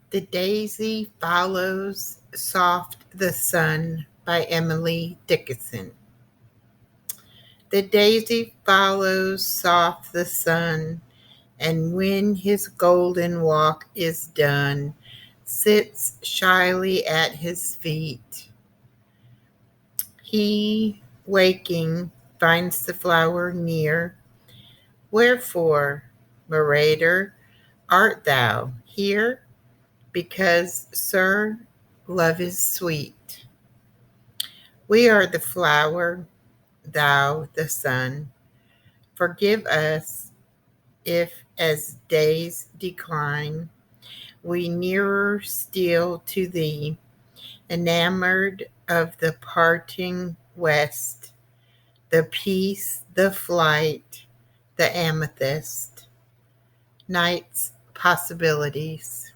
The daisy follows soft the sun by Emily Dickinson. The daisy follows soft the sun, and when his golden walk is done, sits shyly at his feet. He, waking, finds the flower near. Wherefore, marauder, art thou here? Because, sir, love is sweet. We are the flower, thou the sun. Forgive us if, as days decline, we nearer steal to thee, enamored of the parting west, the peace, the flight, the amethyst, night's possibilities.